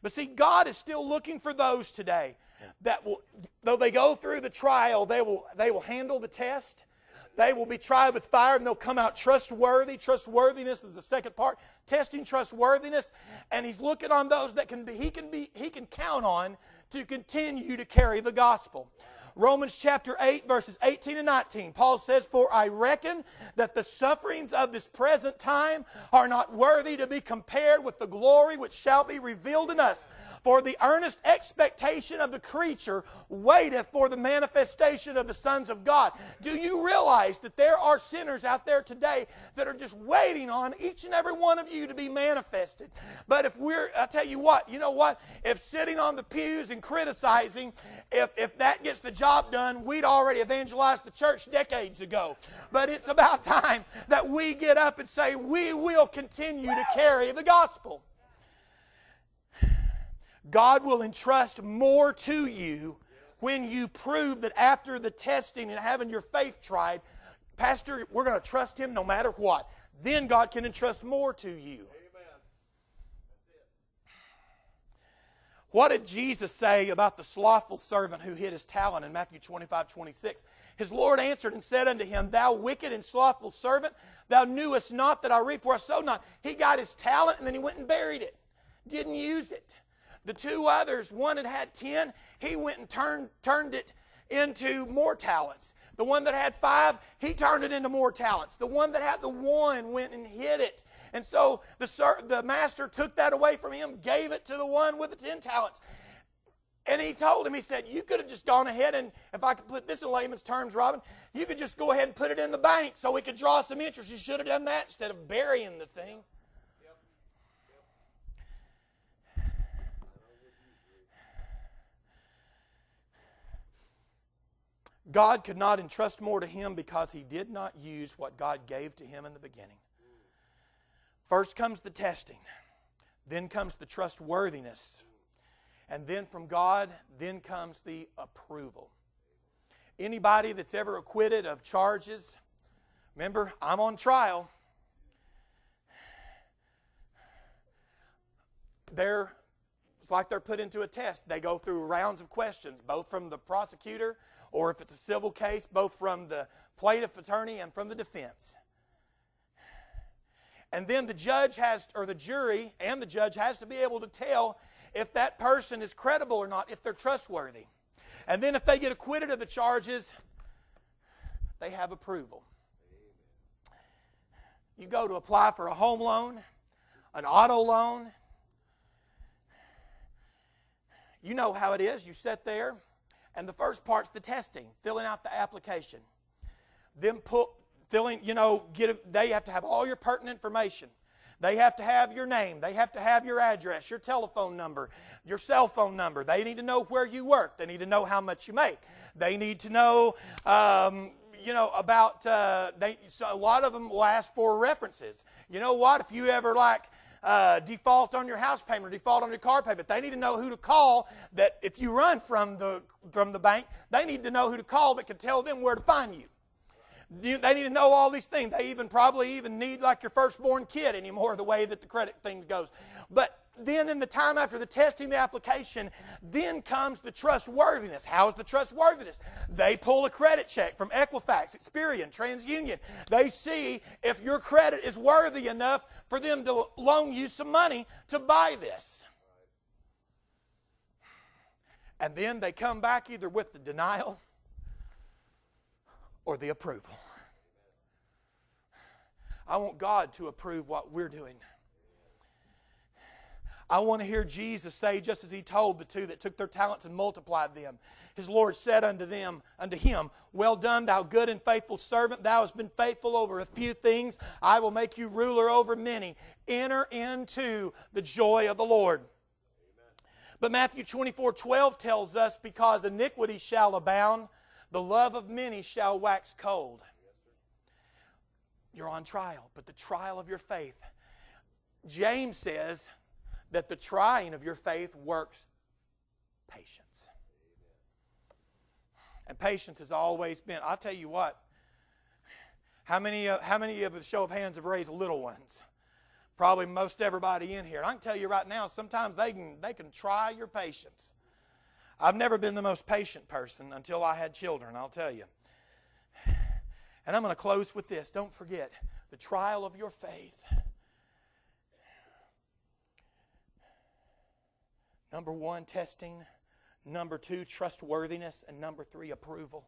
But see, God is still looking for those today that will, though they go through the trial, they will handle the test. They will be tried with fire and they'll come out trustworthy. Trustworthiness is the second part. Testing trustworthiness. And He's looking on those that He can count on to continue to carry the gospel. Romans chapter 8, verses 18 and 19. Paul says, "For I reckon that the sufferings of this present time are not worthy to be compared with the glory which shall be revealed in us. For the earnest expectation of the creature waiteth for the manifestation of the sons of God." Do you realize that there are sinners out there today that are just waiting on each and every one of you to be manifested? But if I'll tell you what, if sitting on the pews and criticizing, if that gets the job done, we'd already evangelized the church decades ago. But it's about time that we get up and say, we will continue to carry the gospel. God will entrust more to you when you prove that after the testing and having your faith tried, Pastor, we're going to trust Him no matter what. Then God can entrust more to you. Amen. What did Jesus say about the slothful servant who hid his talent in Matthew 25:26? His Lord answered and said unto him, "Thou wicked and slothful servant, thou knewest not that I reap where I sowed not." He got his talent and then he went and buried it. Didn't use it. The two others, one had 10, he went and turned it into more talents. The one that had 5, he turned it into more talents. The one that had the 1 went and hid it. And so the master took that away from him, gave it to the one with the 10 talents. And he told him, he said, "You could have just gone ahead and, if I could put this in layman's terms, Robin, you could just go ahead and put it in the bank so we could draw some interest. You should have done that instead of burying the thing." God could not entrust more to him because he did not use what God gave to him in the beginning. First comes the testing. Then comes the trustworthiness. And then from God, then comes the approval. Anybody that's ever acquitted of charges, remember, I'm on trial. It's like they're put into a test. They go through rounds of questions, both from the prosecutor, or if it's a civil case, both from the plaintiff attorney and from the defense. And then the jury and the judge has to be able to tell if that person is credible or not, if they're trustworthy. And then if they get acquitted of the charges, they have approval. You go to apply for a home loan, an auto loan. You know how it is. You sit there, and the first part's the testing, filling out the application. Then they have to have all your pertinent information. They have to have your name. They have to have your address, your telephone number, your cell phone number. They need to know where you work. They need to know how much you make. They need to know, about. So a lot of them will ask for references. You know what? If you ever default on your house payment or default on your car payment, they need to know who to call. That if you run from the bank, they need to know who to call that can tell them where to find you. They need to know all these things. They probably even need like your firstborn kid anymore, the way that the credit thing goes. But then in the time after the testing, the application, then comes the trustworthiness. How is the trustworthiness? They pull a credit check from Equifax, Experian, TransUnion. They see if your credit is worthy enough for them to loan you some money to buy this. And then they come back either with the denial or the approval. I want God to approve what we're doing. I want to hear Jesus say, just as He told the two that took their talents and multiplied them. His Lord said unto him, "Well done, thou good and faithful servant. Thou hast been faithful over a few things. I will make you ruler over many. Enter into the joy of the Lord." Amen. But Matthew 24:12 tells us, because iniquity shall abound, the love of many shall wax cold. You're on trial, but the trial of your faith. James says that the trying of your faith works patience. And patience has always been. I'll tell you what. How many of the show of hands have raised little ones? Probably most everybody in here. And I can tell you right now, sometimes they can try your patience. I've never been the most patient person until I had children, I'll tell you. And I'm going to close with this. Don't forget, the trial of your faith. Number 1, testing. Number 2, trustworthiness. And number 3, approval.